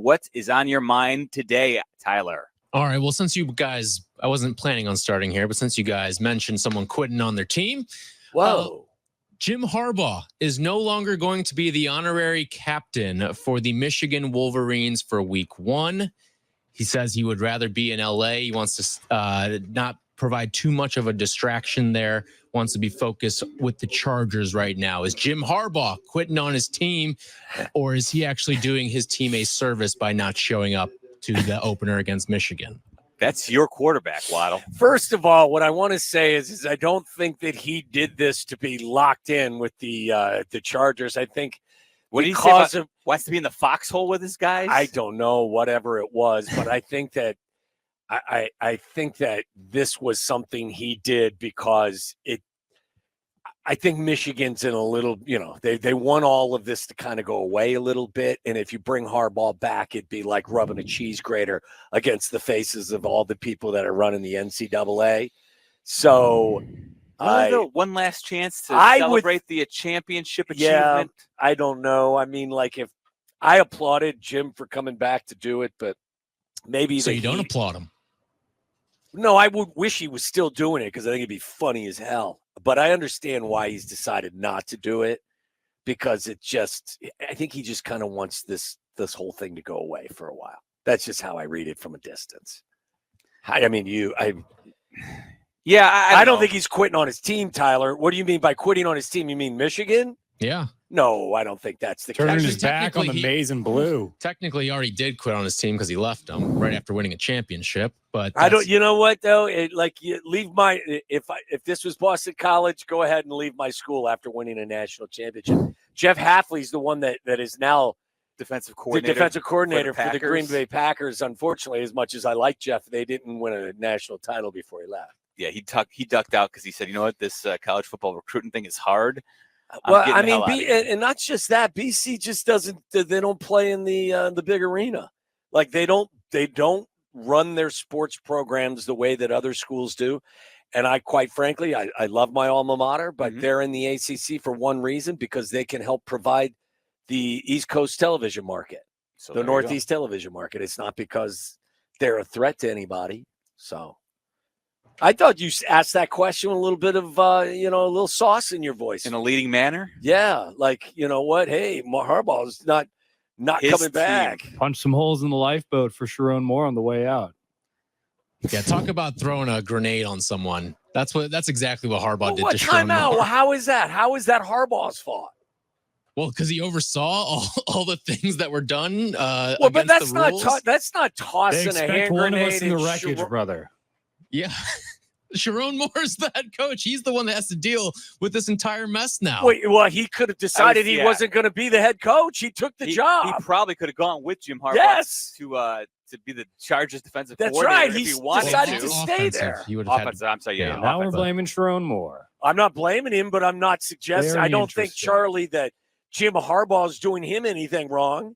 What is on your mind today, Tyler? All right. Well, since you guys, I wasn't planning on starting here, but since you guys mentioned someone quitting on their team. Whoa. Jim Harbaugh is no longer going to be the honorary captain for the Michigan Wolverines for week 1. He says he would rather be in LA. He wants to not provide too much of a distraction there, wants to be focused with the Chargers right now. Is Jim Harbaugh quitting on his team, or is he actually doing his team a service by not showing up to the opener against Michigan? That's your quarterback, Waddle. First of all, what I want to say is I don't think that he did this to be locked in with the Chargers. I think what did he say about, wants to be in the foxhole with his guys? I don't know, whatever it was, but I think that I think that this was something he did because I think Michigan's in a little, they want all of this to kind of go away a little bit. And if you bring Harbaugh back, it'd be like rubbing a cheese grater against the faces of all the people that are running the NCAA. So one last chance to celebrate the championship achievement. Yeah, I don't know. I mean, like if I applauded Jim for coming back to do it, but maybe. So you don't applaud him? No, I would wish he was still doing it because I think it'd be funny as hell. But I understand why he's decided not to do it because I think he just kind of wants this whole thing to go away for a while. That's just how I read it from a distance. I don't think he's quitting on his team, Tyler. What do you mean by quitting on his team? You mean Michigan? Yeah. No, I don't think that's the case. Turning his back on the maize and blue. Technically, he already did quit on his team because he left them right after winning a championship. But I don't. You know what though? If this was Boston College, go ahead and leave my school after winning a national championship. Jeff Hafley's the one that is now defensive coordinator for the Green Bay Packers. Unfortunately, as much as I like Jeff, they didn't win a national title before he left. Yeah, he ducked out because he said, you know what, this college football recruiting thing is hard. Well, I mean, and not just that. BC just doesn't. They don't play in the big arena. Like they don't run their sports programs the way that other schools do. And quite frankly, I love my alma mater, but they're in the ACC for one reason, because they can help provide the East Coast television market, the Northeast television market. It's not because they're a threat to anybody. So I thought you asked that question with a little bit of, a little sauce in your voice. In a leading manner? Yeah. Like, you know what? Hey, Harbaugh's not coming back. Punch some holes in the lifeboat for Sharon Moore on the way out. Yeah, talk about throwing a grenade on someone. That's exactly what Harbaugh did to Sharon Moore. Well, how is that? How is that Harbaugh's fault? Well, because he oversaw all the things that were done. But that's not tossing a hand one grenade of us in the wreckage, brother. Yeah. Sharon Moore's the head coach. He's the one that has to deal with this entire mess now. Wait, well, he could have decided he wasn't going to be the head coach. He took the job. He probably could have gone with Jim Harbaugh to be the Chargers defensive coordinator. That's right. He decided to stay there. I'm sorry. Yeah. Now we're blaming Sharon Moore. I'm not blaming him, but I'm not suggesting. I don't think, Charlie, that Jim Harbaugh is doing him anything wrong.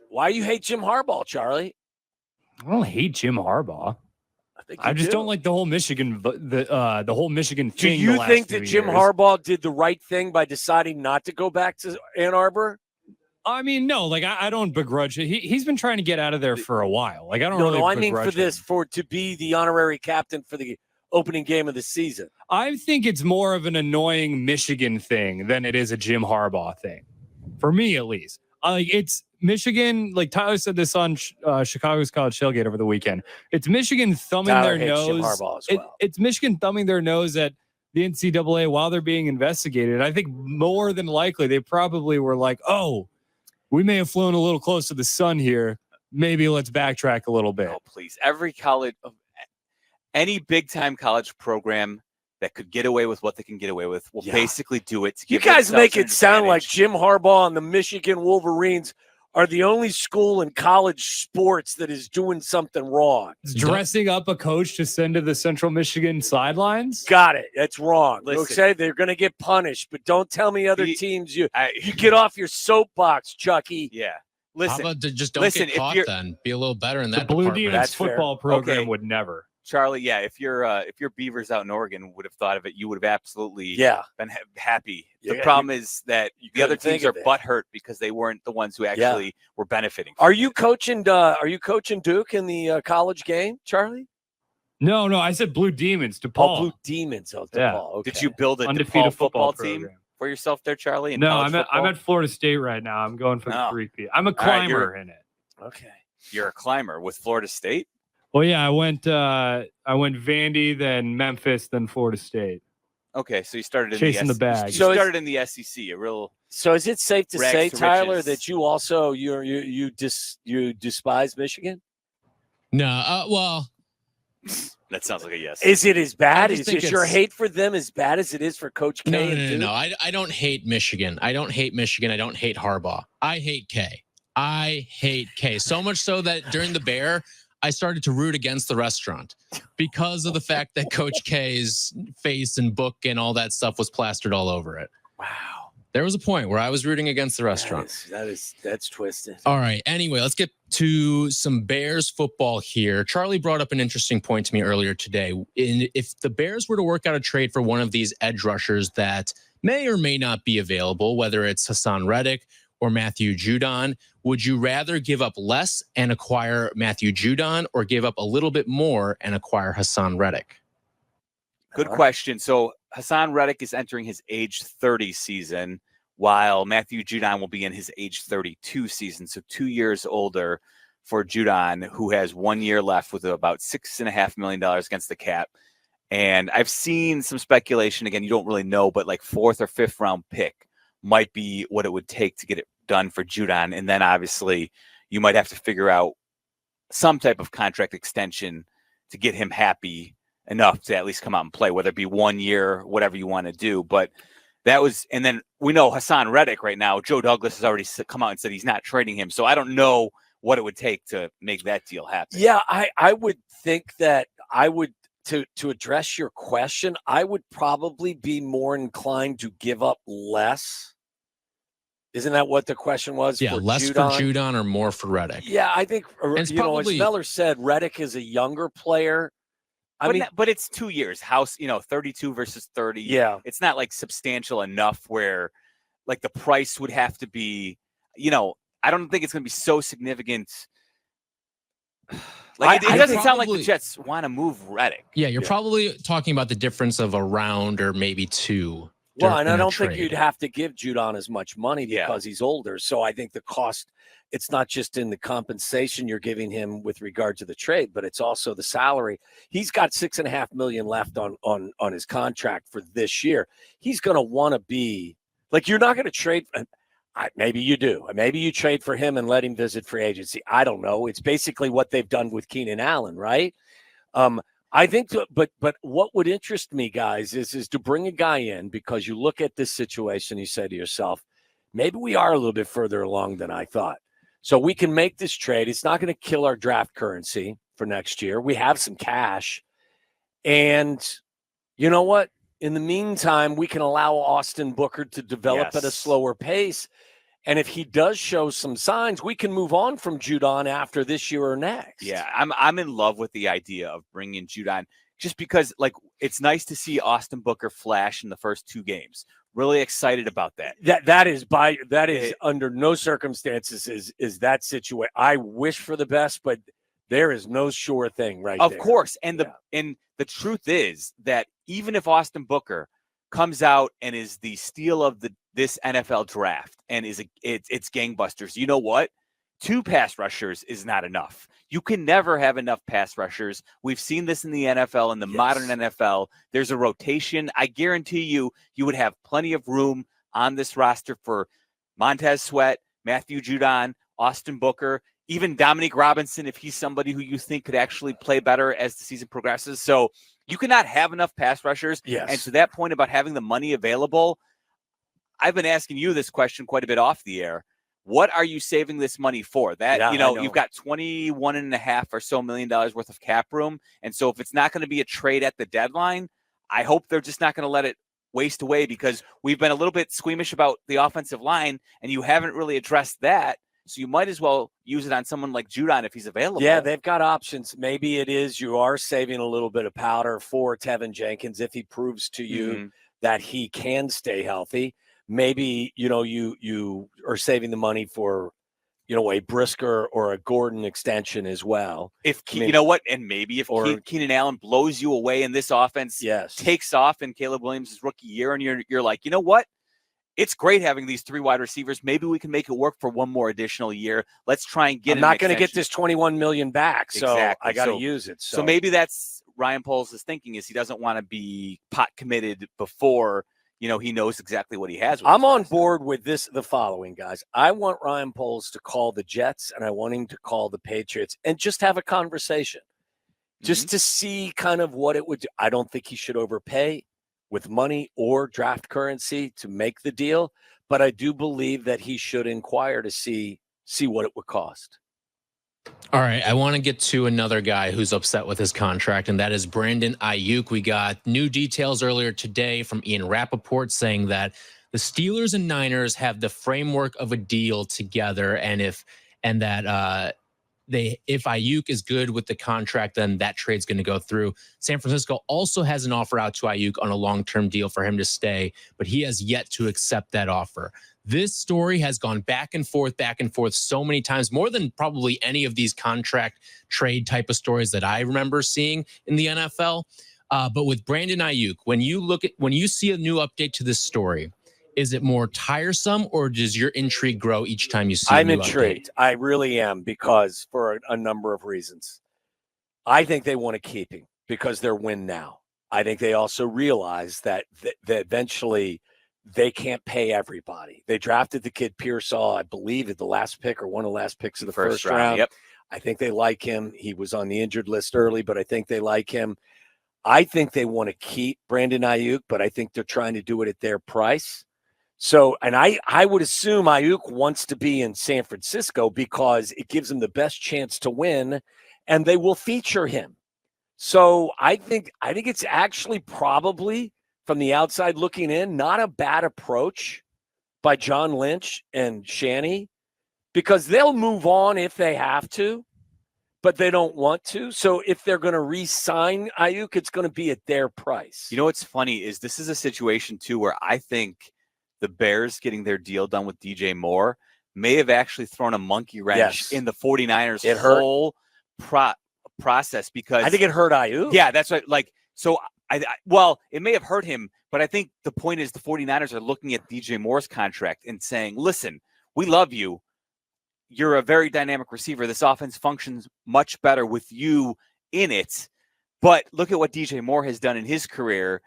Why you hate Jim Harbaugh, Charlie? I don't hate Jim Harbaugh. I just don't like the whole Michigan, the whole Michigan thing. Do you think that Jim Harbaugh did the right thing by deciding not to go back to Ann Arbor? I mean, no. Like I don't begrudge it. He's been trying to get out of there for a while. Like I don't really. No, I mean to be the honorary captain for the opening game of the season. I think it's more of an annoying Michigan thing than it is a Jim Harbaugh thing, for me at least. It's Michigan, like Tyler said this on Chicago's College Tailgate over the weekend. It's Michigan thumbing their nose. It's Michigan thumbing their nose at the NCAA while they're being investigated. I think more than likely they probably were like, oh, we may have flown a little close to the sun here. Maybe let's backtrack a little bit. Oh, please. Any big-time college program that could get away with what they can get away with will basically do it. You guys make it sound like Jim Harbaugh and the Michigan Wolverines are the only school in college sports that is doing something wrong. Dressing up a coach to send to the Central Michigan sidelines? Got it. That's wrong. Okay, they're going to get punished, but don't tell me other teams. You get off your soapbox, Chucky. Yeah. Listen. How about just don't get caught then? Be a little better in that department. The Blue Demons football program would never. Charlie, yeah, if your Beavers out in Oregon would have thought of it, you would have absolutely been happy. The problem is that the other teams are butthurt because they weren't the ones who actually were benefiting. Are you coaching? Are you coaching Duke in the college game, Charlie? No, I said Blue Demons, DePaul. Oh, Blue Demons, DePaul. Yeah. Okay. Did you build a undefeated DePaul football program team for yourself there, Charlie? No, I'm at Florida State right now. I'm going for the 3P. I'm a climber in it. Okay. You're a climber with Florida State? Well, yeah, I went Vandy, then Memphis, then Florida State. Okay, so you started in chasing the bag. You started in the SEC, a real. So is it safe to say, Tyler, riches. that you also you despise Michigan? No, well, that sounds like a yes. Is it as bad? Is your hate for them as bad as it is for Coach K? No. I don't hate Michigan. I don't hate Michigan. I don't hate Harbaugh. I hate K. So much so that during the Bear, I started to root against the restaurant because of the fact that Coach K's face and book and all that stuff was plastered all over it. Wow. There was a point where I was rooting against the restaurant. That's twisted. All right. Anyway, let's get to some Bears football here. Charlie brought up an interesting point to me earlier today. If the Bears were to work out a trade for one of these edge rushers that may or may not be available, whether it's Haason Reddick or Matthew Judon, would you rather give up less and acquire Matthew Judon or give up a little bit more and acquire Haason Reddick? Good question. So Haason Reddick is entering his age 30 season, while Matthew Judon will be in his age 32 season. So 2 years older for Judon, who has 1 year left with about $6.5 million against the cap. And I've seen some speculation, again, you don't really know, but like 4th or 5th round pick might be what it would take to get it done for Judon. And then obviously you might have to figure out some type of contract extension to get him happy enough to at least come out and play, whether it be 1 year, whatever you want to do. But that was, and then we know Haason Reddick right now, Joe Douglas has already come out and said he's not trading him. So I don't know what it would take to make that deal happen. Yeah, I would think that I would, to address your question, I would probably be more inclined to give up less. Isn't that what the question was? Yeah, less for Judon or more for Reddick. Yeah, I think, as Meller said, Reddick is a younger player. But it's 2 years. 32 versus 30. Yeah. It's not like substantial enough where like the price would have to be, I don't think it's going to be so significant. Like it doesn't sound like the Jets want to move Reddick. Yeah, you're probably talking about the difference of a round or maybe two. Well, and I don't think you'd have to give Judon as much money because he's older. So I think the cost, it's not just in the compensation you're giving him with regard to the trade, but it's also the salary. He's got $6.5 million left on his contract for this year. He's going to want to be like, you're not going to trade. Maybe you do. Maybe you trade for him and let him visit free agency. I don't know. It's basically what they've done with Keenan Allen, right? I think, but what would interest me, guys, is to bring a guy in because you look at this situation, you say to yourself, maybe we are a little bit further along than I thought. So we can make this trade. It's not going to kill our draft currency for next year. We have some cash. And you know what? In the meantime, we can allow Austin Booker to develop at a slower pace. And if he does show some signs, we can move on from Judon after this year or next. Yeah, I'm in love with the idea of bringing Judon just because, like, it's nice to see Austin Booker flash in the first 2 games. Really excited about that. That is under no circumstances is that situation. I wish for the best, but there is no sure thing there. Of course, and the truth is that even if Austin Booker comes out and is the steal of this NFL draft and it's gangbusters, you know what? 2 pass rushers is not enough. You can never have enough pass rushers. We've seen this in the NFL, in the modern NFL. There's a rotation. I guarantee you would have plenty of room on this roster for Montez Sweat, Matthew Judon, Austin Booker, even Dominique Robinson, if he's somebody who you think could actually play better as the season progresses. So you cannot have enough pass rushers. Yes. And to that point about having the money available, I've been asking you this question quite a bit off the air. What are you saving this money for? That, you've got $21.5 or so million worth of cap room. And so if it's not going to be a trade at the deadline, I hope they're just not going to let it waste away because we've been a little bit squeamish about the offensive line and you haven't really addressed that. So you might as well use it on someone like Judon if he's available. Yeah, they've got options. Maybe it is you are saving a little bit of powder for Tevin Jenkins if he proves to you that he can stay healthy. Maybe, you are saving the money for, a Brisker or a Gordon extension as well. You know what? And maybe if Keenan Allen blows you away and this offense takes off in Caleb Williams' rookie year, and you're like, you know what? It's great having these 3 wide receivers. Maybe we can make it work for one more additional year. Let's try and get. I'm not going to get this $21 million back, so exactly. I got to use it. So maybe that's Ryan Poles' thinking, is he doesn't want to be pot committed before he knows exactly what he has. I'm on board with the following, guys. I want Ryan Poles to call the Jets, and I want him to call the Patriots and just have a conversation, just to see kind of what it would do. I don't think he should overpay with money or draft currency to make the deal, but I do believe that he should inquire to see what it would cost. All right, I want to get to another guy who's upset with his contract, and that is Brandon Aiyuk. We got new details earlier today from Ian Rappaport saying that the Steelers and Niners have the framework of a deal together, and if Aiyuk is good with the contract, then that trade's going to go through. San Francisco also has an offer out to Aiyuk on a long-term deal for him to stay, but he has yet to accept that offer. This story has gone back and forth so many times, more than probably any of these contract trade type of stories that I remember seeing in the NFL. But with Brandon Aiyuk, when you see a new update to this story, is it more tiresome, or does your intrigue grow each time you see a new intrigued. Update? I really am, because for a number of reasons. I think they want to keep him because they're win now. I think they also realize that eventually they can't pay everybody. They drafted the kid Pearsall, I believe, at the last pick or one of the last picks of the first round. Yep. I think they like him. He was on the injured list early, but I think they like him. I think they want to keep Brandon Aiyuk, but I think they're trying to do it at their price. So, and I would assume Aiyuk wants to be in San Francisco because it gives him the best chance to win, and they will feature him. So I think it's actually probably, from the outside looking in, not a bad approach by John Lynch and Shanny, because they'll move on if they have to, but they don't want to. So if they're going to re-sign Aiyuk, it's going to be at their price. You know what's funny is this is a situation, too, where I think the Bears getting their deal done with DJ Moore may have actually thrown a monkey wrench in the 49ers' whole process, because I think it hurt Aiyuk. Yeah, that's right. It may have hurt him, but I think the point is the 49ers are looking at DJ Moore's contract and saying, listen, we love you. You're a very dynamic receiver. This offense functions much better with you in it. But look at what DJ Moore has done in his career.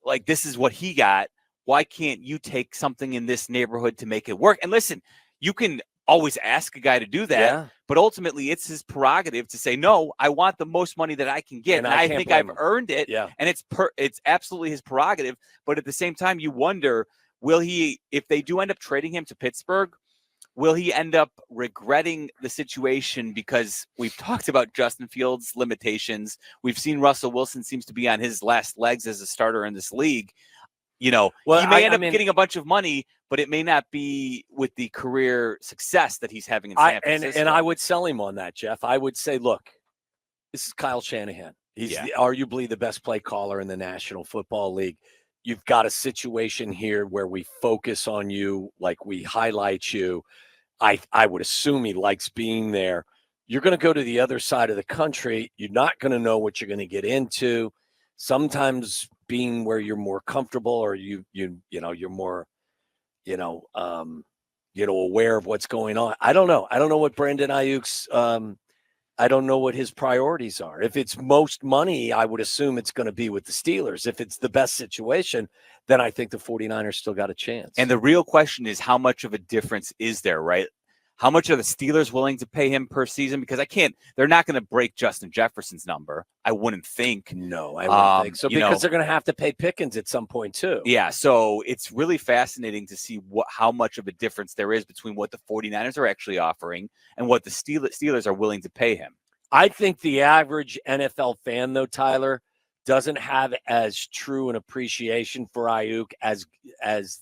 Like, this is what he got. Why can't you take something in this neighborhood to make it work? And listen, you can always ask a guy to do that, but ultimately it's his prerogative to say, no, I want the most money that I can get. And I think I've earned it. Yeah. And it's absolutely his prerogative. But at the same time, you wonder, if they do end up trading him to Pittsburgh, will he end up regretting the situation? Because we've talked about Justin Fields' limitations. We've seen Russell Wilson seems to be on his last legs as a starter in this league. He may end up getting a bunch of money, but it may not be with the career success that he's having in San Francisco. And I would sell him on that, Jeff. I would say, look, this is Kyle Shanahan. He's arguably the best play caller in the National Football League. You've got a situation here where we focus on you, like we highlight you. I would assume he likes being there. You're going to go to the other side of the country. You're not going to know what you're going to get into. Sometimes being where you're more comfortable, or you're more, aware of what's going on. I don't know. I don't know what Brandon Aiyuk's. I don't know what his priorities are. If it's most money, I would assume it's going to be with the Steelers. If it's the best situation, then I think the 49ers still got a chance. And the real question is, how much of a difference is there, right? How much are the Steelers willing to pay him per season? Because they're not going to break Justin Jefferson's number. I wouldn't think. No, I wouldn't think so, because they're going to have to pay Pickens at some point too. Yeah, so it's really fascinating to see how much of a difference there is between what the 49ers are actually offering and what the Steelers are willing to pay him. I think the average NFL fan, though, Tyler, doesn't have as true an appreciation for Aiyuk as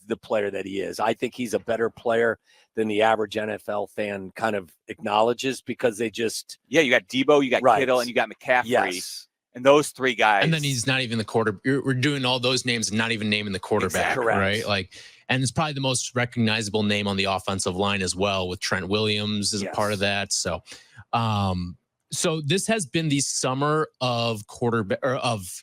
the player that he is. I think he's a better player than the average NFL fan kind of acknowledges, because they just you got Debo, you got Kittle, and you got McCaffrey. Yes. And those three guys. And then he's not even the quarter. We're doing all those names and not even naming the quarterback, Exactly. right? Like, and it's probably the most recognizable name on the offensive line as well, with Trent Williams as a part of that. So, so this has been the summer of quarterback or of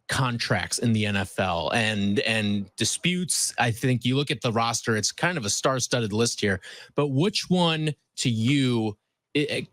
contracts in the NFL and disputes. I think you look at the roster; it's kind of a star-studded list here. But which one to you it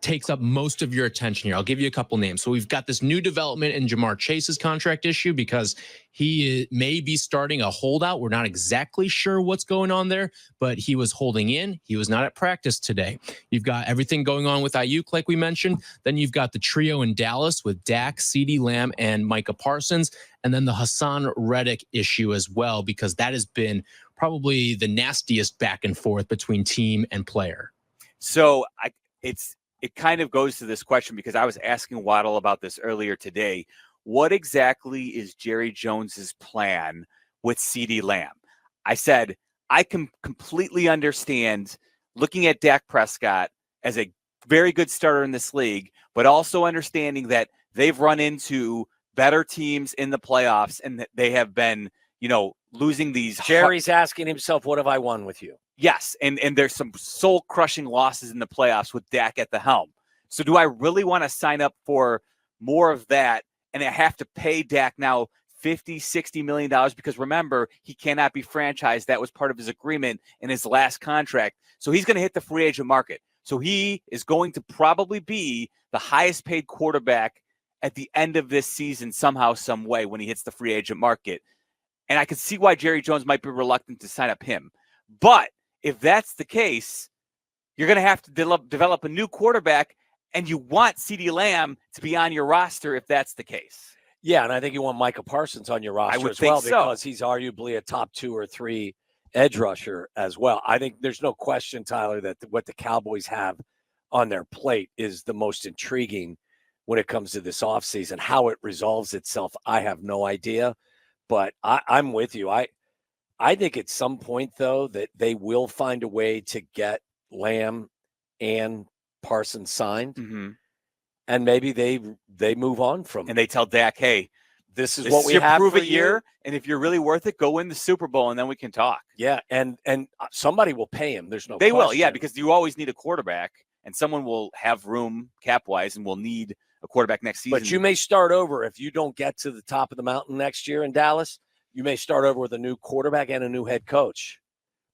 takes up most of your attention here? I'll give you a couple names. So we've got this new development in Jamar Chase's contract issue, because he may be starting a holdout. We're not exactly sure what's going on there, but he was holding in. He was not at practice today. You've got everything going on with Aiyuk, like we mentioned. Then you've got the trio in Dallas with Dak, CeeDee Lamb, and Micah Parsons. And then the Haason Reddick issue as well, because that has been probably the nastiest back and forth between team and player. So it kind of goes to this question, because I was asking Waddle about this earlier today. What exactly is Jerry Jones's plan with CeeDee Lamb? I said, I can completely understand looking at Dak Prescott as a very good starter in this league, but also understanding that they've run into better teams in the playoffs and that they have been, losing these. Jerry's asking himself, what have I won with you? Yes, and there's some soul-crushing losses in the playoffs with Dak at the helm. So do I really want to sign up for more of that, and I have to pay Dak now $50, $60 million? Because remember, he cannot be franchised. That was part of his agreement in his last contract. So he's going to hit the free agent market. So he is going to probably be the highest-paid quarterback at the end of this season somehow, some way, when he hits the free agent market. And I can see why Jerry Jones might be reluctant to sign up him. But if that's the case, you're going to have to develop a new quarterback, and you want CeeDee Lamb to be on your roster if that's the case. Yeah, and I think you want Micah Parsons on your roster as think well, so, because he's arguably a top 2 or 3 edge rusher as well. I think there's no question, Tyler, that what the Cowboys have on their plate is the most intriguing when it comes to this offseason. How it resolves itself, I have no idea. But I'm with you. I think at some point, though, that they will find a way to get Lamb and Parsons signed, and maybe they move on from. And they tell Dak, "Hey, this is what we have prove for it year, and if you're really worth it, go win the Super Bowl, and then we can talk." Yeah, and somebody will pay him. There's no. They question. will, yeah, because you always need a quarterback, and someone will have room cap wise, and will need a quarterback next season. But you may start over if you don't get to the top of the mountain next year in Dallas. You may start over with a new quarterback and a new head coach,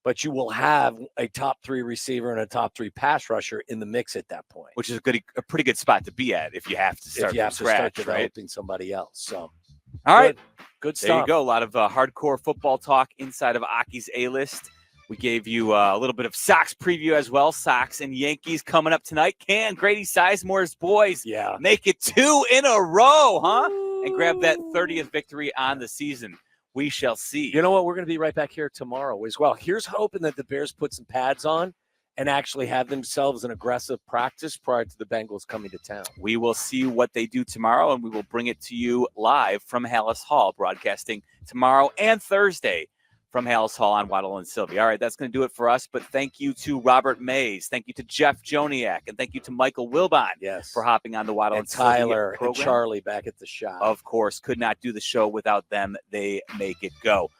but you will have a top 3 receiver and a top 3 pass rusher in the mix at that point, which is a pretty good spot to be at if you have to start from scratch, developing right? somebody else. So, all right, good stuff. There you go. A lot of hardcore football talk inside of Aki's A-List. We gave you a little bit of Sox preview as well. Sox and Yankees coming up tonight. Can Grady Sizemore's boys make it 2 in a row, huh? And grab that 30th victory on the season. We shall see. You know what? We're going to be right back here tomorrow as well. Here's hoping that the Bears put some pads on and actually have themselves an aggressive practice prior to the Bengals coming to town. We will see what they do tomorrow, and we will bring it to you live from Hallis Hall, broadcasting tomorrow and Thursday from Hallis Hall on Waddle and Silvy. All right, that's going to do it for us, but thank you to Robert Mays. Thank you to Jeff Joniak, and thank you to Michael Wilbon for hopping on the Waddle and Silvy Tyler program. and Charlie back at the shop. Of course, could not do the show without them. They make it go.